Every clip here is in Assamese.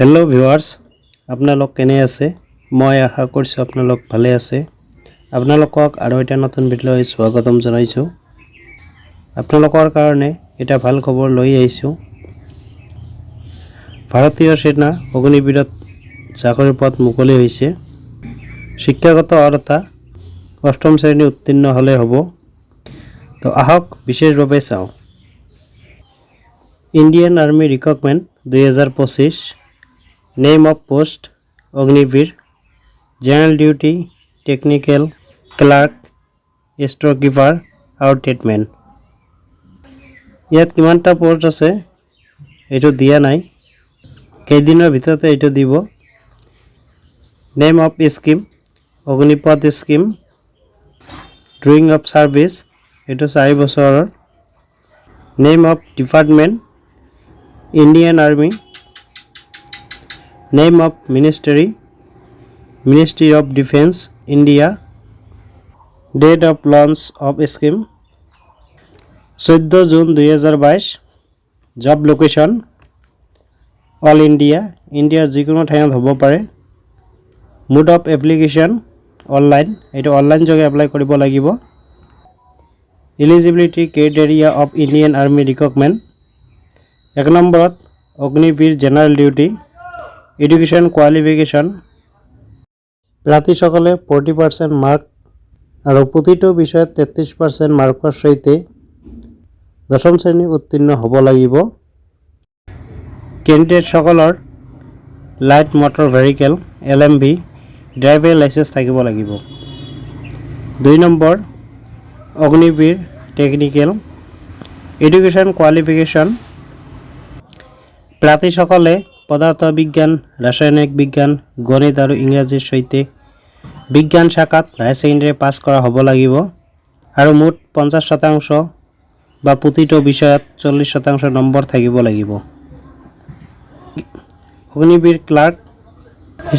হেল্ল' ভিউৱাৰ্ছ, আপোনালোক কেনে আছে? মই আশা কৰিছোঁ আপোনালোক ভালে আছে। আপোনালোকক আৰু এটা নতুন ভিডিঅ'লৈ স্বাগতম জনাইছোঁ। আপোনালোকৰ কাৰণে এটা ভাল খবৰ লৈ আহিছোঁ। ভাৰতীয় সেনা অগ্নিবীৰত চাকৰিৰ পদ মুকলি হৈছে। শিক্ষাগত অৰ্হতা 8ম শ্ৰেণী উত্তীৰ্ণ হ'লে হ'ব। তো আহক বিশেষভাৱে চাওঁ। Indian army recruitment 2025। Name of post Agniveer, general duty, technical, clerk, storekeeper আৰু ট্ৰেডমেন। ইয়াত কিমানটা পোষ্ট আছে এইটো দিয়া নাই, কেইদিনৰ ভিতৰতে এইটো দিব। Name of scheme Agnipath scheme, during of service এইটো 4 বছৰৰ। Name of department Indian army. Name of Ministry Ministry of Defense India. Date of launch of scheme 14 June 2022। Job location All India, ইণ্ডিয়াৰ যিকোনো ঠাইত হ'ব পাৰে। Mode of application অনলাইন, এইটো অনলাইন যোগে এপ্লাই কৰিব লাগিব। Eligibility criteria of Indian Army recruitment 1 নম্বৰত Agniveer general duty, education qualification. প্ৰাৰ্থীসকলে 40% মাৰ্ক আৰু প্ৰতিটো বিষয়ত 33% মাৰ্কৰ সৈতে 10ম শ্ৰেণী উত্তীৰ্ণ হ'ব লাগিব। কেণ্ডিডেটসকলৰ light motor vehicle LMV driving licence থাকিব লাগিব। 2 number Agniveer technical, education qualification. প্ৰাৰ্থীসকলে পদাৰ্থ বিজ্ঞান, ৰাসায়নিক বিজ্ঞান, গণিত আৰু ইংৰাজীৰ সৈতে বিজ্ঞান শাখাত হায়াৰ ছেকেণ্ডেৰী পাছ কৰা হ'ব লাগিব আৰু মুঠ 50% বা প্ৰতিটো বিষয়ত 40% নম্বৰ থাকিব লাগিব। Agniveer clerk,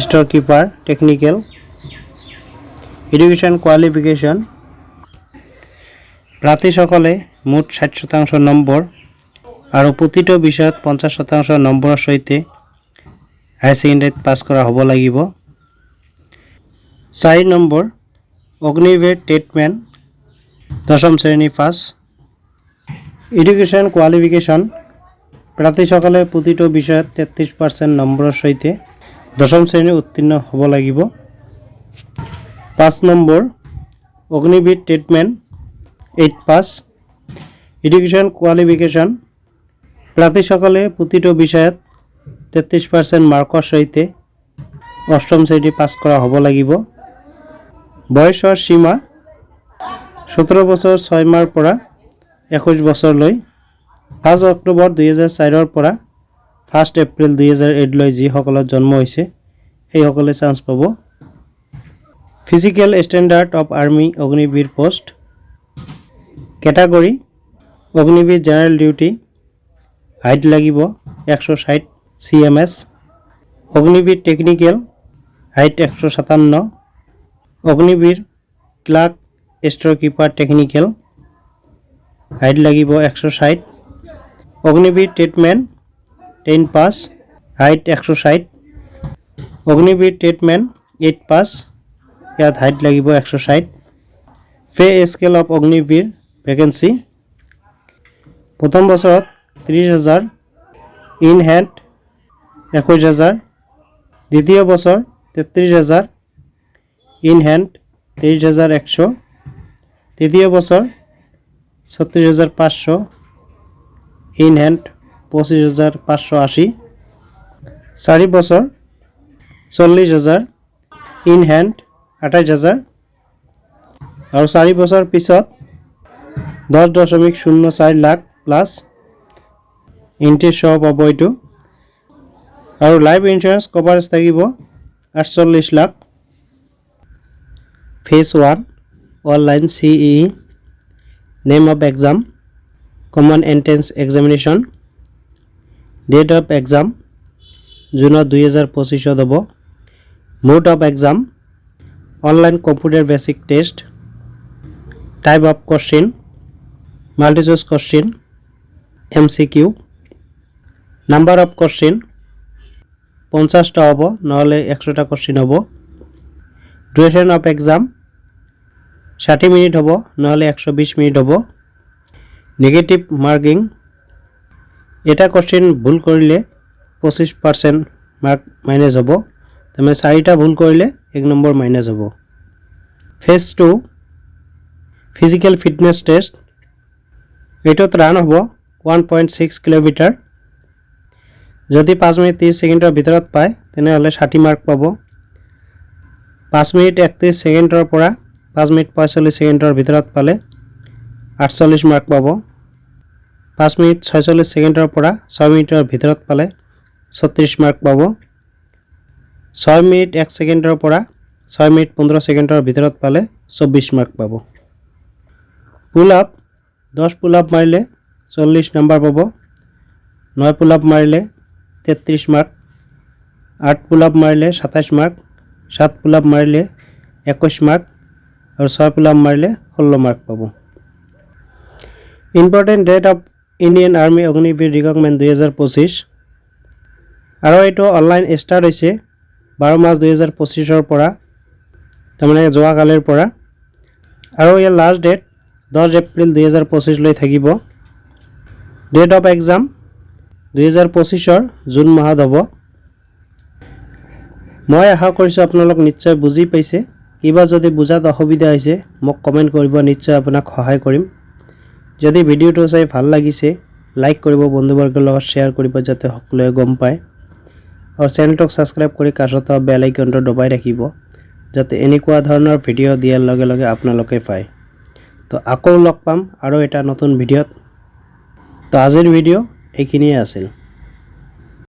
storekeeper, technical, education qualification. প্ৰাৰ্থীসকলে মুঠ 60% নম্বৰ আৰু প্ৰতিটো বিষয়ত 50% নম্বৰৰ সৈতে হায়াৰ ছেকেণ্ডেৰীত পাছ কৰা হ'ব লাগিব। 4 নম্বৰ অগ্নিবীৰ ট্ৰেডমেন 10ম শ্ৰেণী পাছ। এডুকেশ্যন কোৱালিফিকেশ্যন প্ৰাৰ্থীসকলে প্ৰতিটো বিষয়ত 33% নম্বৰৰ সৈতে 10ম শ্ৰেণী উত্তীৰ্ণ হ'ব লাগিব। 5 নম্বৰ অগ্নিবীৰ ট্ৰেডমেন 8 পাছ। এডুকেশ্যন কোৱালিফিকেশ্যন প্ৰাৰ্থীসকলে প্ৰতিটো বিষয়ত 33% মাৰ্কৰ সৈতে 8ম শ্ৰেণী পাছ কৰা হ'ব লাগিব। বয়সৰ সীমা 17 বছৰ 6 মাহৰ পৰা 21 বছৰলৈ। 1 অক্টোবৰ 2004 পৰা 1 এপ্ৰিল 2008 লৈ যিসকলৰ জন্ম হৈছে সেইসকলে চান্স পাব। Physical standard of army Agniveer post. Category Agniveer general duty, height লাগিব 160 cms। Agniveer technical height 157। Agniveer clerk storekeeper technical height লাগিব 160। Agniveer tradesmen 10 pass, height 160। Agniveer tradesmen 8 pass, ইয়াত হাইট লাগিব 160। Pay scale of Agniveer vacancy প্ৰথম বছৰত 30,000, ইন হেণ্ড 21,000। দ্বিতীয় বছৰ 33,000, ইন হেণ্ড 23,100। তৃতীয় বছৰ 36,500, ইন হেণ্ড 25,580। 4 বছৰ 40,000, ইন হেণ্ড 28,000 আৰু 4 বছৰ পিছত 10.04 লাখ প্লাছ ইণ্টাৰেষ্ট সহ পাব এইটো। আৰু লাইফ ইঞ্চুৰেঞ্চ কভাৰেজ থাকিব 48 lakh. Phase 1 online CEE। Name of exam common entrance examination. Date of exam জুনত 2025 হ'ব। Mode of exam online computer basic test. Type of question multi choice question MCQ। Number of question 50টা হ'ব নহলে 100টা কোশ্চেন হ'ব ডিউৰেশন অফ এক্সাম 60 মিনিট হ'ব নহলে 120 মিনিট হ'ব নেগেটিভ মার্কিং এটা কোশ্চেন ভুল কৰিলে 25% মাৰ্ক মাইনাস হ'ব তাহলে 4টা ভুল কৰিলে 1 নম্বৰ মাইনাস হ'ব ফেজ 2 ফিজিক্যাল ফিটনেস টেস্ট এটোত ৰান হ'ব 1.6 কিলোমিটাৰ যদি 5 মিনিট 30 সেকেন্ডৰ ভিতৰত পায় তেনেহলে 60 মাৰ্ক পাব 5 মিনিট 31 সেকেন্ডৰ পৰা 5 মিনিট 45 সেকেন্ডৰ ভিতৰত পালে 48 মাৰ্ক পাব 5 মিনিট 46 সেকেন্ডৰ পৰা 6 মিনিটৰ ভিতৰত পালে 36 মাৰ্ক পাব 6 মিনিট 1 সেকেন্ডৰ পৰা 6 মিনিট 15 সেকেন্ডৰ ভিতৰত পালে 24 মাৰ্ক পাব পুল আপ 10 পুল আপ মাৰিলে 40 নম্বৰ পাব 9 পুল আপ মাৰিলে 33 মার্ক 8 পুল আপ মারিলে 27 মার্ক 7 পুল আপ মারিলে 21 মার্ক और 6 পুল আপ মারিলে 16 মার্ক পাবো important date of Indian army Agniveer recruitment 2025 আৰু এটো অনলাইন স্টাৰ্ট হৈছে 12 মাৰ্চ 2025 ৰ পৰা তাৰমানে যোৱা কালিৰ পৰা আৰু ইয়াৰ লাষ্ট ডেট 10 এপ্ৰিল 2025 লৈ থাকিব ডেট অফ এক্সাম 2025 জুন মাহত হ'ব মই আশা কৰিছো আপোনালোক নিশ্চয় বুজি পাইছে কিবা যদি বুজাত অসুবিধা হৈছে মোক কমেন্ট কৰিব নিশ্চয় আপোনাক সহায় কৰিম যদি ভিডিওটো চাই ভাল লাগিছে লাইক কৰিব বন্ধুবৰ্গৰ লগত শেয়াৰ কৰিব যাতে সকলোৱে গম পায় আৰু চেনেলটো সাবস্ক্ৰাইব কৰি কাষত বেল আইকনটো দবাই ৰাখিব যাতে এনেকুৱা ধৰণৰ ভিডিও দিয়াৰ লগে লগে আপোনালোকে পায় তো আকৌ লগ পাম আৰু এটা নতুন ভিডিওত তো আজিৰ ভিডিও এইখিনিয়ে আছিল